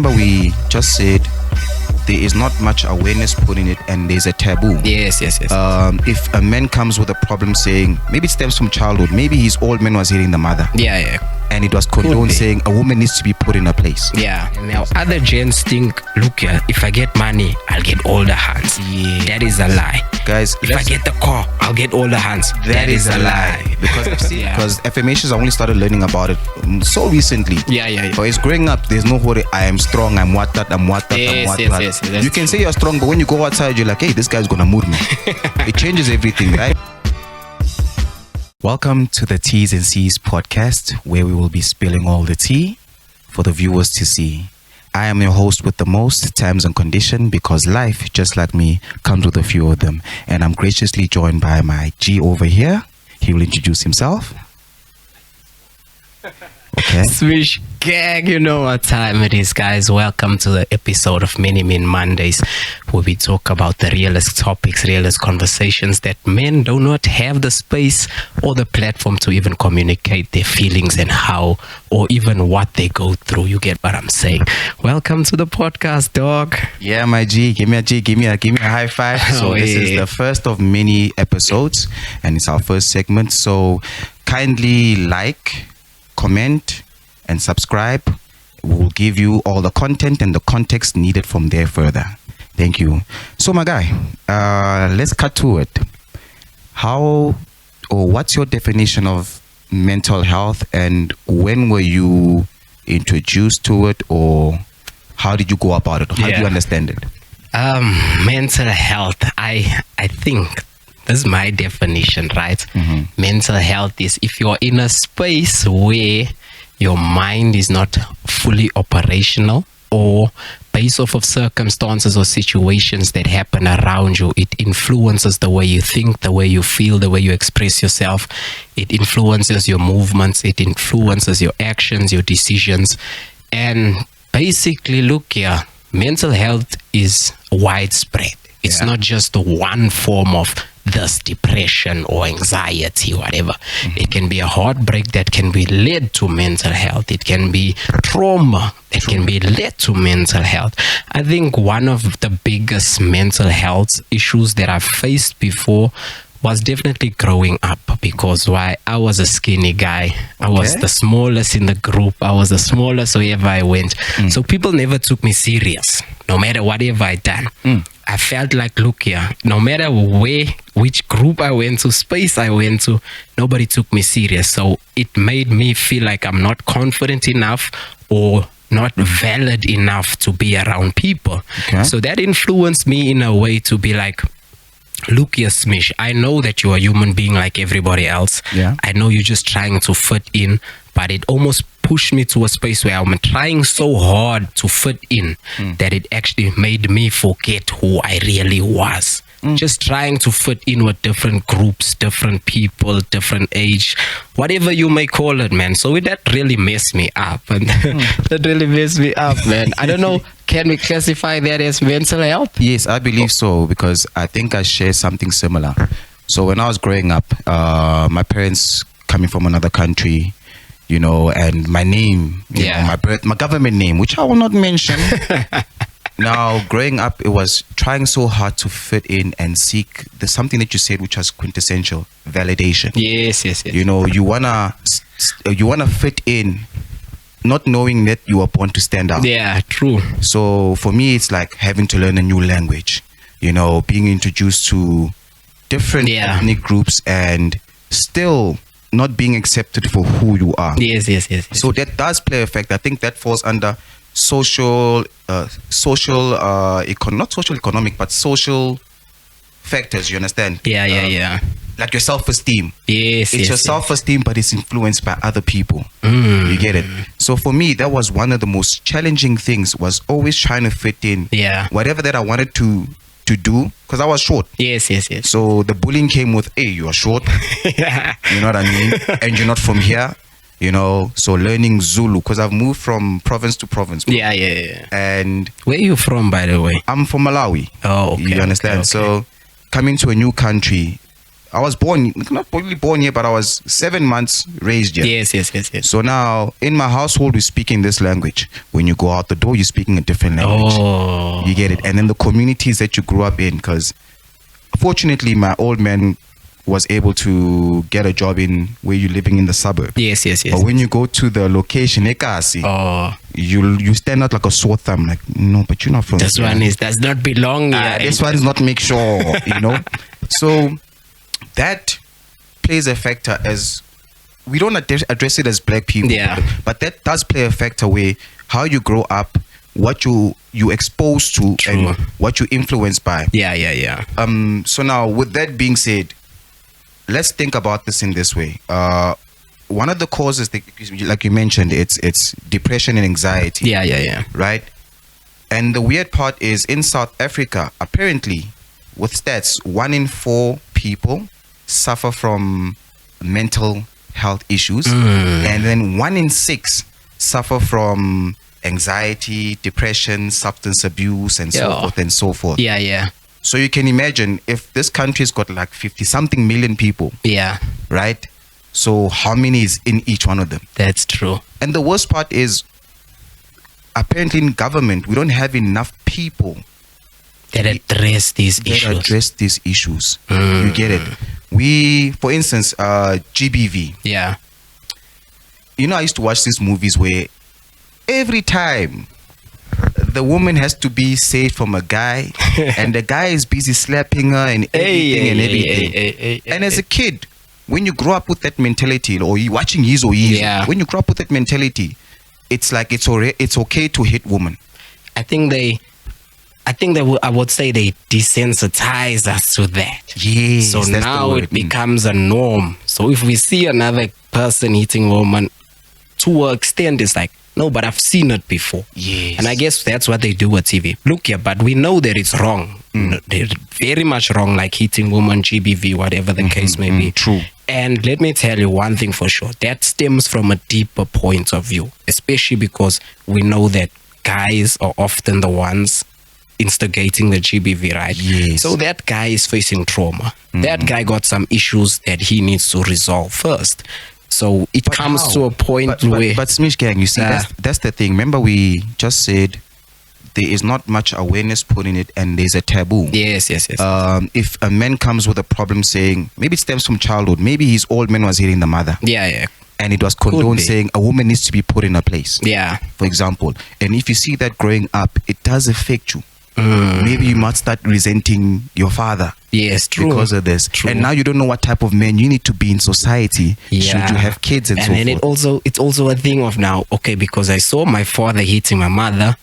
remember we just said there is not much awareness put in it, and there's a taboo. Yes. If a man comes with a problem saying, maybe it stems from childhood, maybe his old man was hitting the mother. Yeah. And it was condoned saying a woman needs to be put in her place. Yeah. Now, other gents think, look here, if I get money, I'll get all the hands. Yeah. That is a lie. Guys, if I get the car, I'll get all the hands. That is a lie. Because I've seen, because affirmations, I only started learning about it so recently. Yeah. But it's growing up, there's no worry, I am strong, I'm what that, I'm what that, I'm what that. Yes, you can say you're strong, but when you go outside, you're like, hey, this guy's gonna move me. It changes everything, right? Welcome to the T's and C's podcast, where we will be spilling all the tea for the viewers to see. I am your host with the most terms and condition, because life, just like me, comes with a few of them. And I'm graciously joined by my G over here. He will introduce himself. Okay. Swish gang, you know what time it is, guys. Welcome to the episode of Many Men Mondays, where we talk about the realest topics, realest conversations that men do not have the space or the platform to even communicate their feelings and how, or even what they go through. You get what I'm saying? Welcome to the podcast, dog. Yeah, my G. Give me a G. Give me a high five. So this is the first of many episodes, and it's our first segment. So kindly like, comment, and subscribe. We'll give you all the content and the context needed from there further. Thank you. So my guy, let's cut to it. What's your definition of mental health, and when were you introduced to it, or how did you go about it? How do you understand it? Mental health, I think this is my definition, right? Mm-hmm. Mental health is if you're in a space where your mind is not fully operational, or based off of circumstances or situations that happen around you, it influences the way you think, the way you feel, the way you express yourself. It influences your movements, it influences your actions, your decisions. And basically, look here, mental health is widespread. It's not just one form of this depression or anxiety, whatever. It can be a heartbreak that can be led to mental health. It can be trauma that can be led to mental health. I think one of the biggest mental health issues that I've faced before was definitely growing up, because I was a skinny guy. I was the smallest in the group. I was the smallest wherever I went. So people never took me serious, no matter whatever I done. I felt like, look here, no matter which group I went to, space I went to, nobody took me serious. So it made me feel like I'm not confident enough or not valid enough to be around people. Okay. So that influenced me in a way to be like, look here, Smish, I know that you're a human being like everybody else. Yeah. I know you're just trying to fit in, but it almost pushed me to a space where I'm trying so hard to fit in that it actually made me forget who I really was. Just trying to fit in with different groups, different people, different age, whatever you may call it, man. So that really messed me up. And that really messed me up, man. I don't know, can we classify that as mental health? Yes, I believe so, because I think I share something similar. So when I was growing up, my parents coming from another country, you know, and my name, you know, my government name, which I will not mention. Now, growing up, it was trying so hard to fit in and seek something that you said, which was quintessential validation. Yes. You know, you wanna fit in, not knowing that you were born to stand out. Yeah, true. So for me, it's like having to learn a new language. You know, being introduced to different ethnic groups and still not being accepted for who you are. Yes. So that does play effect. I think that falls under social factors, you understand? Yeah. Like your self-esteem. Yes. It's your self-esteem, but it's influenced by other people. You get it? So for me, that was one of the most challenging things, was always trying to fit in. Yeah. Whatever that I wanted to do, because I was short. Yes. So the bullying came with, hey, you are short. You know what I mean? And you're not from here. You know, so learning Zulu, because I've moved from province to province. Yeah. And where are you from, by the way? I'm from Malawi. Oh, okay. You understand? Okay. So coming to a new country, I was born, not probably born here, but I was 7 months raised here. Yes. So now, in my household, we're speaking this language. When you go out the door, you're speaking a different language. Oh. You get it? And then the communities that you grew up in, because fortunately, my old man was able to get a job in where you're living in the suburb. Yes. But when you go to the location, Ekasi, you stand out like a sore thumb. Like, no, but you're not from this here. one does not belong here. This one is not make sure, So that plays a factor, as we don't address it as black people. Yeah. But that does play a factor where how you grow up, what you exposed to, True. and what you influenced by. Yeah. So now, with that being said, let's think about this in this way. One of the causes, like you mentioned, it's depression and anxiety. Yeah. Right? And the weird part is, in South Africa, apparently, with stats, 1 in 4 people suffer from mental health issues. And then 1 in 6 suffer from anxiety, depression, substance abuse, and so forth and so forth. Yeah. So you can imagine, if this country's got like 50-something million people, Yeah. right? So how many is in each one of them? That's true. And the worst part is, apparently in government, we don't have enough people That address these issues. You get it? We, for instance, GBV. Yeah. I used to watch these movies where every time the woman has to be saved from a guy and the guy is busy slapping her and everything. And as a kid, when you grow up with that mentality, or you're watching his or his, when you grow up with that mentality, it's like it's okay to hit women. I think I would say they desensitize us to that. Yes. So now it becomes a norm. So if we see another person hitting a woman, to an extent, it's like, no, but I've seen it before. Yes. And I guess that's what they do with TV. Look here, but we know that it's wrong. They're very much wrong, like hitting woman, GBV, whatever the case may be. True. And let me tell you one thing for sure. That stems from a deeper point of view, especially because we know that guys are often the ones instigating the GBV, right? Yes. So that guy is facing trauma. That guy got some issues that he needs to resolve first. So it comes to a point where... But Smish Gang, you see, that's the thing. Remember, we just said there is not much awareness put in it, and there's a taboo. Yes. If a man comes with a problem saying, maybe it stems from childhood, maybe his old man was hitting the mother. Yeah. And it was condoned saying a woman needs to be put in a place. Yeah. For example. And if you see that growing up, it does affect you. Maybe you might start resenting your father. Yes, true. Because of this. True. And now you don't know what type of man you need to be in society. Should you have kids and so forth. And it's also a thing of now, okay, because I saw my father hitting my mother,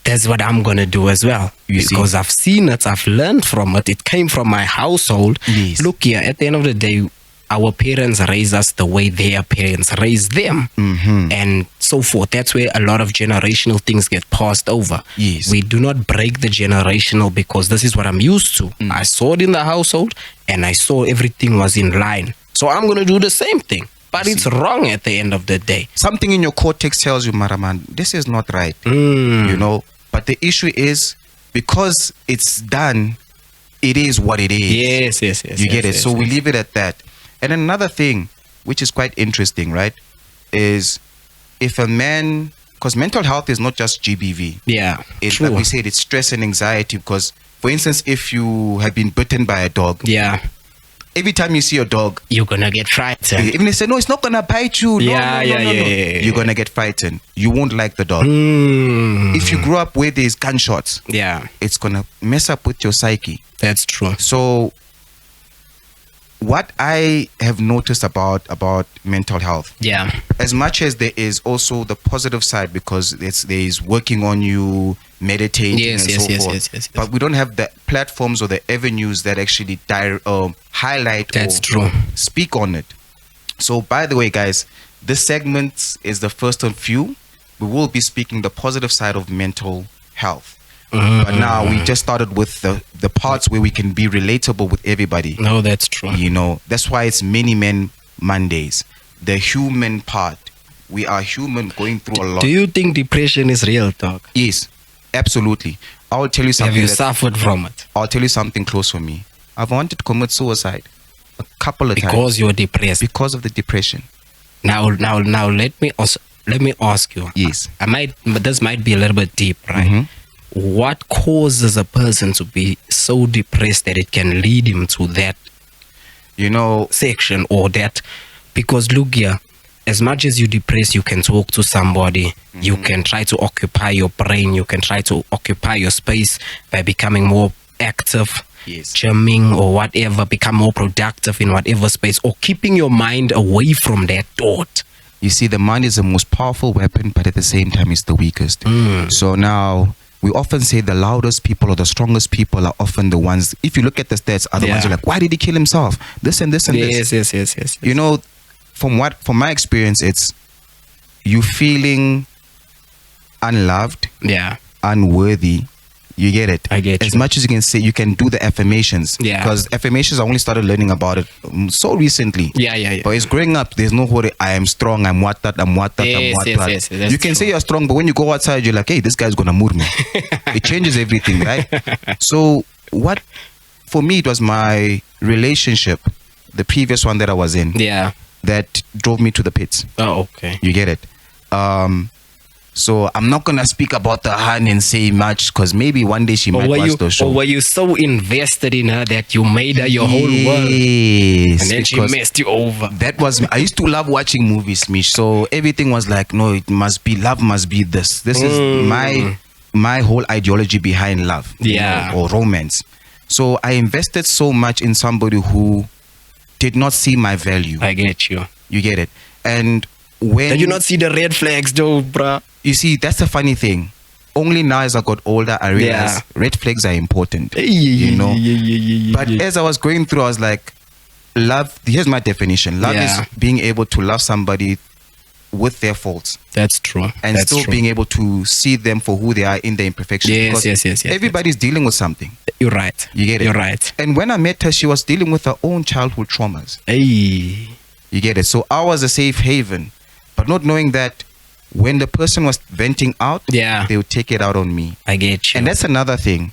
that's what I'm going to do as well. Because I've seen it, I've learned from it. It came from my household. Yes. Look here, at the end of the day, our parents raise us the way their parents raised them, and so forth. That's where a lot of generational things get passed over. Yes. We do not break the generational because this is what I'm used to. I saw it in the household and I saw everything was in line. So I'm going to do the same thing. But it's wrong at the end of the day. Something in your cortex tells you, Maraman, this is not right. But the issue is, because it's done, it is what it is. Yes. You get it? So we leave it at that. And another thing, which is quite interesting, right, is if a man, because mental health is not just GBV. Yeah, Like we said, it's stress and anxiety. Because, for instance, if you have been bitten by a dog, every time you see a dog, you're gonna get frightened. Even they say, no, it's not gonna bite you. No. You're gonna get frightened. You won't like the dog. If you grew up where there's gunshots, it's gonna mess up with your psyche. That's true. So what I have noticed about mental health, as much as there is also the positive side, because there is working on you, meditating and so forth, yes. but we don't have the platforms or the avenues that actually highlight speak on it. So by the way, guys, this segment is the first of few. We will be speaking the positive side of mental health. But now we just started with the parts where we can be relatable with everybody. No, that's true. That's why it's Many Men Mondays. The human part. We are human, going through a lot. Do you think depression is real, dog? Yes, absolutely. I'll tell you something. Have you suffered from it? I'll tell you something close for me. I've wanted to commit suicide. a couple of times. Because you're depressed. Because of the depression. Now, let me ask you. Yes. This might be a little bit deep, right? Mm-hmm. What causes a person to be so depressed that it can lead him to that, section or that? Because look here, as much as you're depressed, you can talk to somebody. Mm-hmm. You can try to occupy your brain. You can try to occupy your space by becoming more active. Yes. Jamming or whatever, become more productive in whatever space, or keeping your mind away from that thought. You see, the mind is the most powerful weapon, but at the same time, it's the weakest. So now, we often say the loudest people or the strongest people are often the ones, if you look at the stats, are the ones who are like, why did he kill himself? This and this and this. Yes. From my experience, it's you feeling unloved, unworthy. You get it. I get as you. much as you can say, you can do the affirmations. Yeah. Because affirmations, I only started learning about it so recently. Yeah. But it's growing up. There's no word. I am strong. I'm what that. I'm what that. I'm what that. Yes, you can say you're strong, but when you go outside, you're like, hey, this guy's gonna move me. It changes everything, right? So for me, it was my relationship, the previous one that I was in. Yeah. That drove me to the pits. Oh, okay. You get it. So I'm not gonna speak about the Han and say much, because maybe one day she might watch the show. Or were you so invested in her that you made her your whole world? Yes. And then she messed you over. That was I used to love watching movies, Mish. So everything was like, no, it must be love, must be this. This is my whole ideology behind love. Or romance. So I invested so much in somebody who did not see my value. I get you. You get it. And when did you not see the red flags though, bruh? You see, that's the funny thing. Only now as I got older, I realized red flags are important. But as I was going through, I was like, love, here's my definition. Love is being able to love somebody with their faults. That's true. And still being able to see them for who they are in their imperfections. Yes. Everybody's dealing with something. You're right. You get it? You're right. And when I met her, she was dealing with her own childhood traumas. Hey. You get it? So I was a safe haven. But not knowing that when the person was venting out, they would take it out on me. I get you. And that's another thing.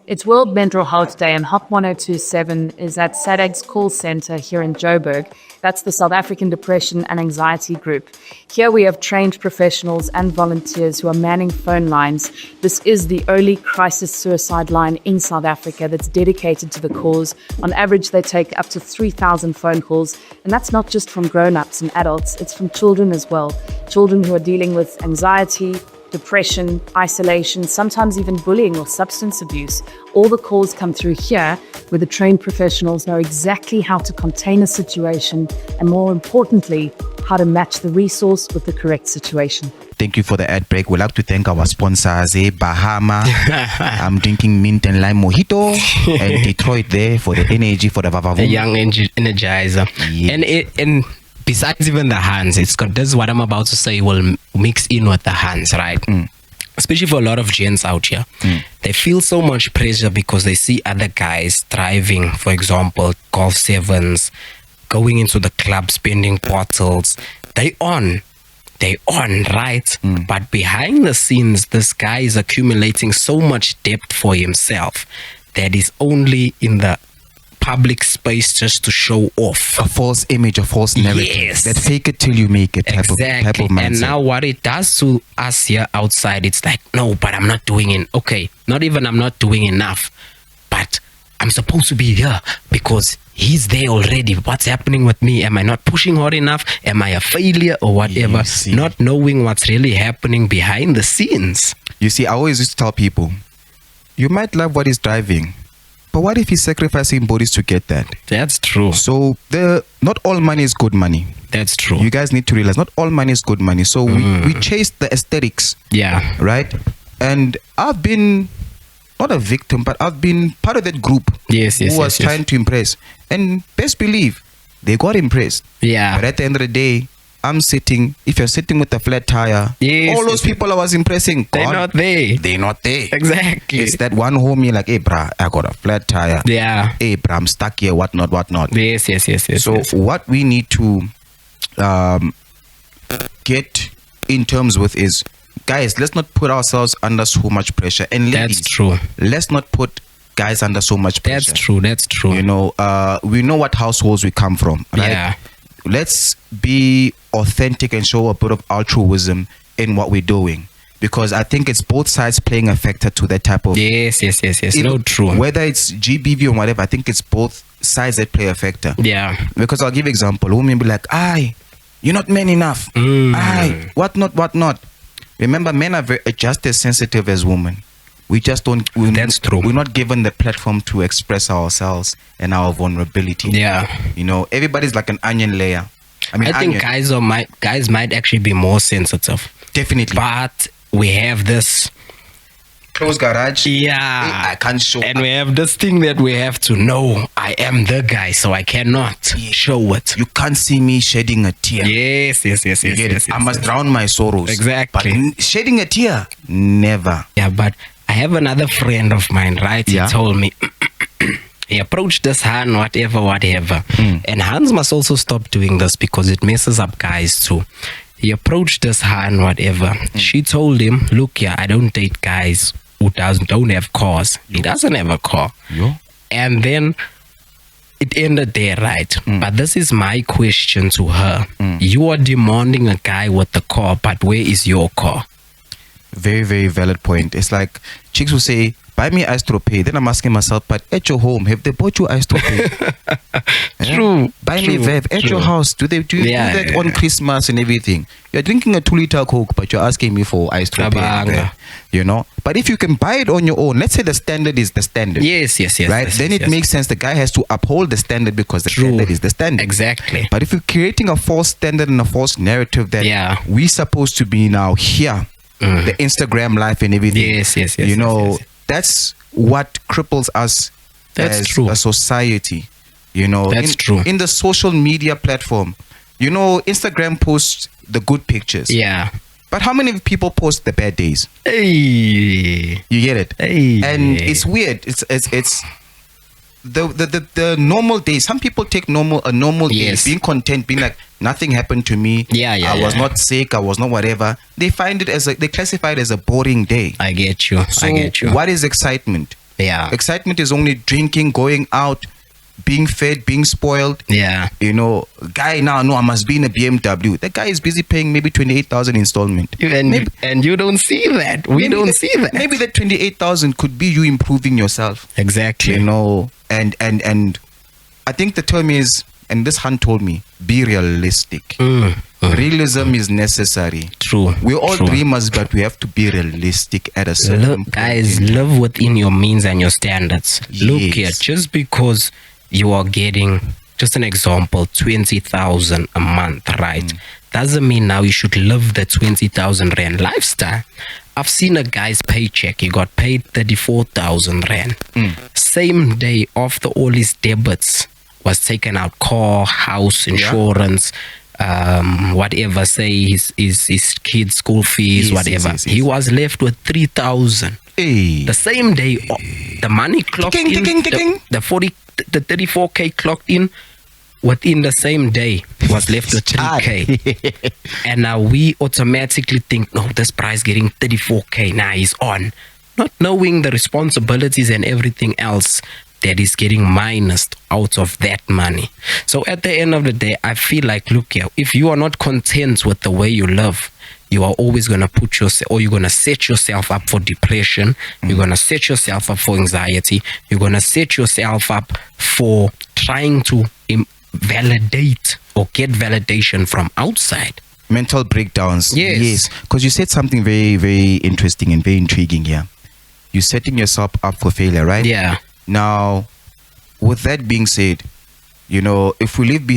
It's World Mental Health Day, and Hop 1027 is at SADAG's call center here in Joburg. That's the South African Depression and Anxiety Group. Here we have trained professionals and volunteers who are manning phone lines. This is the only crisis suicide line in South Africa that's dedicated to the cause. On average, they take up to 3,000 phone calls, and that's not just from grown-ups and adults, it's from children as well. Children who are dealing with anxiety, depression, isolation, sometimes even bullying or substance abuse. All the calls come through here, where the trained professionals know exactly how to contain a situation and, more importantly, how to match the resource with the correct situation. Thank you for the ad break. We'd like to thank our sponsors, Bahama. I'm drinking mint and lime mojito. And Detroit there for the energy, for the vavavoom. A young energizer. Yes. And besides even the hands, it's got this, what I'm about to say will mix in with the hands, right? Especially for a lot of gents out here. They feel so much pressure because they see other guys driving, for example, Golf 7s, going into the club, spending bottles. They on, right? But behind the scenes, this guy is accumulating so much debt for himself that is only in the public space just to show off. A false image, a false narrative. Yes. That fake it till you make it type of mindset. And now what it does to us here outside, it's like, no, but I'm not doing it. Okay, not even I'm not doing enough, but I'm supposed to be here because he's there already. What's happening with me? Am I not pushing hard enough? Am I a failure or whatever? Not knowing what's really happening behind the scenes. You see, I always used to tell people, you might love what he's driving, but what if he's sacrificing bodies to get that? That's true. So not all money is good money. That's true. You guys need to realize not all money is good money. So we chase the aesthetics. Yeah. Right? And I've been not a victim, but I've been part of that group who was trying to impress. And best believe, they got impressed. Yeah. But at the end of the day, if you're sitting with a flat tire, all those people I was impressing, they're not there. They're not there. Exactly. It's that one homie like, hey, bruh, I got a flat tire. Yeah. Hey, bruh, I'm stuck here, whatnot. Yes. So what we need to get in terms with is, guys, let's not put ourselves under so much pressure. And ladies, that's true. Let's not put guys under so much pressure. That's true. You know, we know what households we come from, right? Yeah. Let's be authentic and show a bit of altruism in what we're doing, because I think it's both sides playing a factor to that type of. Yes. No, true. Whether it's GBV or whatever, I think it's both sides that play a factor. Yeah. Because I'll give you an example. Women be like, "Aye, you're not man enough. Aye, what not." Remember, men are just as sensitive as women. We just don't. That's true. We're not given the platform to express ourselves and our vulnerability. Yeah. You know, everybody's like an onion layer. I think guys might actually be more sensitive. Definitely. But we have this closed garage. Yeah. I can't show. And we have this thing that we have to know. I am the guy, so I cannot show it. You can't see me shedding a tear. Yes. I must drown my sorrows. Exactly. But shedding a tear, never. Yeah, but I have another friend of mine, right? Yeah. He told me, he approached this Han, whatever. And Hans must also stop doing this because it messes up guys too. He approached this Han, whatever. She told him, look, I don't date guys who don't have cars. He doesn't have a car. Yo. And then it ended there, right? But this is my question to her. You are demanding a guy with a car, but where is your car? Very, very valid point. It's like chicks will say, buy me Astropay. Then I'm asking myself, but at your home, have they bought you Astropay? True. Buy me Vev at your house. Do you do that on Christmas and everything? You're drinking a 2-liter Coke, but you're asking me for Astropay. You know? But if you can buy it on your own, let's say the standard is the standard. Yes. Right? Then it makes sense. The guy has to uphold the standard because the standard is the standard. Exactly. But if you're creating a false standard and a false narrative that we're supposed to be now here, the Instagram life and everything. Yes. You know, that's what cripples us as a society. You know, that's true. In the social media platform, you know, Instagram posts the good pictures. Yeah. But how many people post the bad days? Hey. You get it? Hey. And it's weird. It's the normal days. Some people take a normal day, being content, being like, nothing happened to me. I was not sick. I was not whatever. They find it they classify it as a boring day. I get you. So what is excitement? Yeah. Excitement is only drinking, going out, being fed, being spoiled. Yeah. You know, guy now, no, I must be in a BMW. That guy is busy paying maybe 28,000 installment. And you don't see that. We don't see that. Maybe that 28,000 could be you improving yourself. Exactly. You know, and I think the term is, and this hunt told me, be realistic. Realism is necessary. True. We're all dreamers, but we have to be realistic at a certain point. Guys, live within your means and your standards. Yes. Look here, just because you are getting, just an example, 20,000 a month, right? Doesn't mean now you should live the 20,000 rand lifestyle. I've seen a guy's paycheck. He got paid 34,000 rand. Same day, after all his debits was taken out, car, house, insurance, whatever, say his kids' school fees, whatever. He was left with 3,000. Hey. The same day, the money clocked in, the 34K clocked in. Within the same day, was left with 3K. And now we automatically think, no, this price getting 34K. Now he's on. Not knowing the responsibilities and everything else that is getting minused out of that money. So at the end of the day, I feel like, look here, if you are not content with the way you live, you are always going to put yourself, or you're going to set yourself up for depression. You're going to set yourself up for anxiety. You're going to set yourself up for trying to validate or get validation from outside. Mental breakdowns. Yes. Because you said something very, very interesting and very intriguing here. You're setting yourself up for failure, right? Yeah. Now, with that being said, you know, if we live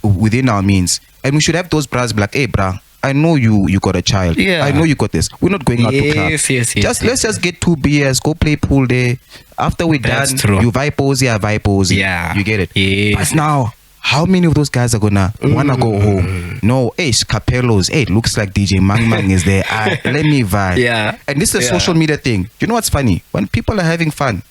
within our means, and we should have those bras like, hey, brah, I know you got a child. Yeah. I know you got this. We're not going out to club. Yes. Let's just get 2 beers, go play pool there. After we're done, you vibe posy, I vibe posy. Yeah. You get it? Yes. But now, how many of those guys are gonna wanna go home? No, hey, Capellos, hey, it looks like DJ Mang is there. Let me vibe. Yeah. And this is a social media thing. You know what's funny? When people are having fun,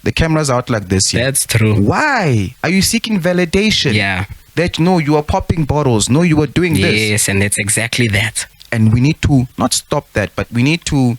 the camera's out like this here. That's true. Why? Are you seeking validation? Yeah. That no, you are popping bottles. No, you are doing this. Yes, and it's exactly that. And we need to not stop that, but we need to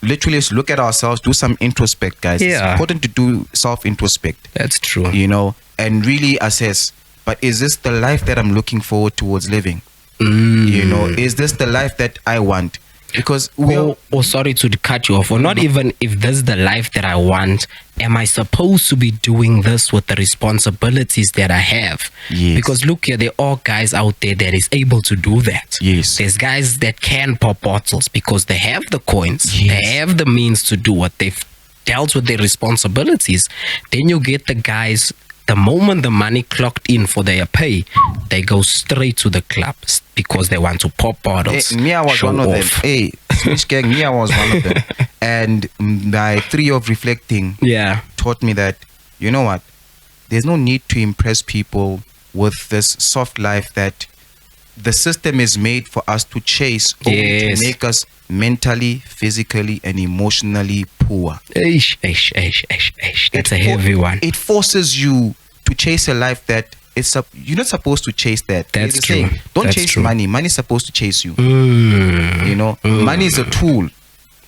literally just look at ourselves, do some introspect, guys. It's Yeah. important to do self-introspect, That's true. you know, and really assess, but is this the life that I'm looking forward towards living? You know, is this the life that I want? Because Or sorry to cut you off, or not even if this is the life that I want, am I supposed to be doing this with the responsibilities that I have? Yes. Because look here, there are guys out there that is able to do that. Yes. There's guys that can pop bottles because they have the coins, Yes. they have the means to do what they've dealt with their responsibilities. Then you get the guys, the moment the money clocked in for their pay, they go straight to the clubs because they want to pop bottles. me, I was show one of them. off. Hey, Swish Gang, me, I was one of them. And my 3 years of reflecting Yeah. taught me that, you know what, there's no need to impress people with this soft life that the system is made for us to chase, only Yes. to make us mentally, physically, and emotionally poor. Eish, eish, eish, eish, eish. That's a heavy one. It forces you to chase a life that you're not supposed to chase that. That's There's a true. saying, don't That's chase true. money. Money is supposed to chase you. Mm. You know, money is a tool.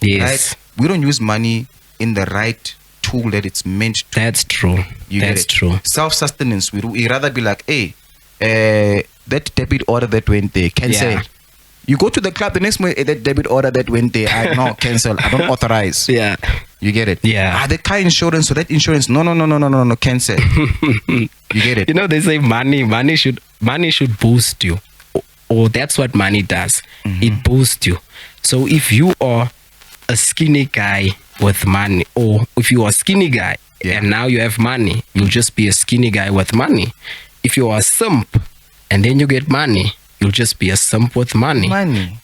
Yes. Right? We don't use money in the right tool that it's meant to. That's true. You get That's it? true. Self-sustenance. We rather be like, hey, that debit order that went there, cancel. Yeah. You go to the club the next morning, that debit order that went there, I no, cancel. I don't authorize. Yeah. You get it? Yeah. The car insurance, so that insurance, no, cancel. You get it? You know, they say money should boost you. Or that's what money does. It boosts you. So if you are a skinny guy with money, or if you are a skinny guy and now you have money, you'll just be a skinny guy with money. If you are a simp and then you get money, you'll just be a simp with money.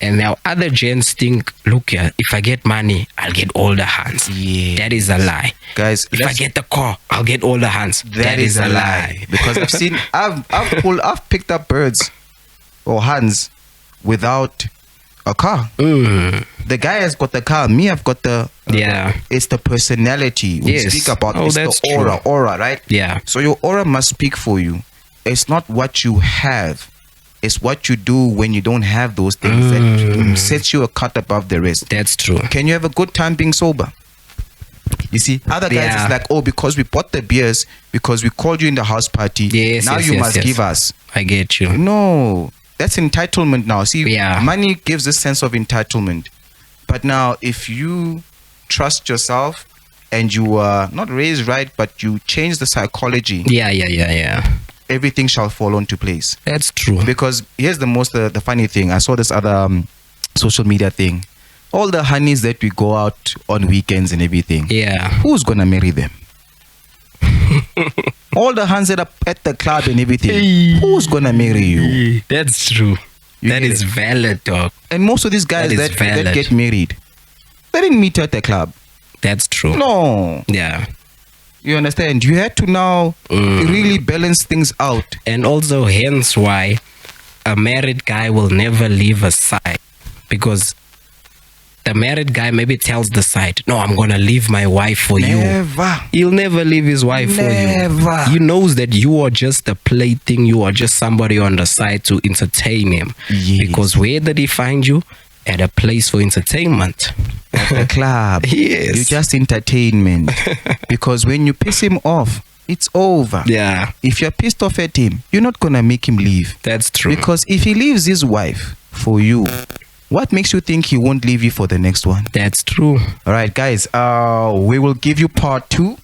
And now other gents think, look here, if I get money, I'll get all the hands. Yeah. That is a lie. Guys, If I get the car, I'll get all the hands. that is a lie. Because I've picked up birds or hands without a car. The guy has got the car. Me, I've got the. Yeah. It's the personality we Yes. speak about. Oh, It's that's the aura, true. aura, right? Yeah. So your aura must speak for you. It's not what you have. It's what you do when you don't have those things that sets you a cut above the rest. That's true. Can you have a good time being sober? You see, other guys Yeah. is like, oh, because we bought the beers, because we called you in the house party, Yes, now yes, you yes, must yes. give us. I get you. No, that's entitlement now. See, Yeah. money gives a sense of entitlement. But now, if you trust yourself and you are not raised right, but you change the psychology, Yeah. everything shall fall onto place. That's true. Because here's the funny thing. I saw this other social media thing. All the honeys that we go out on weekends and everything. Yeah. Who's gonna marry them? All the hands that are at the club and everything. Who's gonna marry you? That's true. You That get is it? valid, dog. And most of these guys That that, is that valid. get married, they didn't meet at the club. That's true. No. Yeah. You understand? You had to now really balance things out. And also, hence why a married guy will never leave a side, because the married guy maybe tells the side, no, I'm gonna leave my wife for you. Never. He'll never leave his wife for you. Never. He knows that you are just a plaything. You are just somebody on the side to entertain him. Yes. Because where did he find you? At a place for entertainment. At the club. Yes. You just entertainment. Because when you piss him off, it's over. Yeah, If you're pissed off at him, you're not gonna make him leave. that's true. Because if he leaves his wife for you, what makes you think he won't leave you for the next one? That's true. All right, guys. We will give you part 2.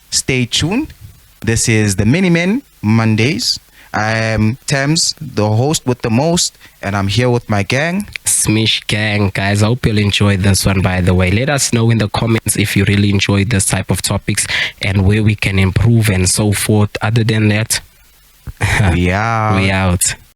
Stay tuned. This is the Mini Men Mondays. I am Thames, the host with the most, and I'm here with my gang. Smish gang, guys. I hope you'll enjoy this one, by the way. Let us know in the comments if you really enjoy this type of topics and where we can improve and so forth. Other than that, Yeah. we out.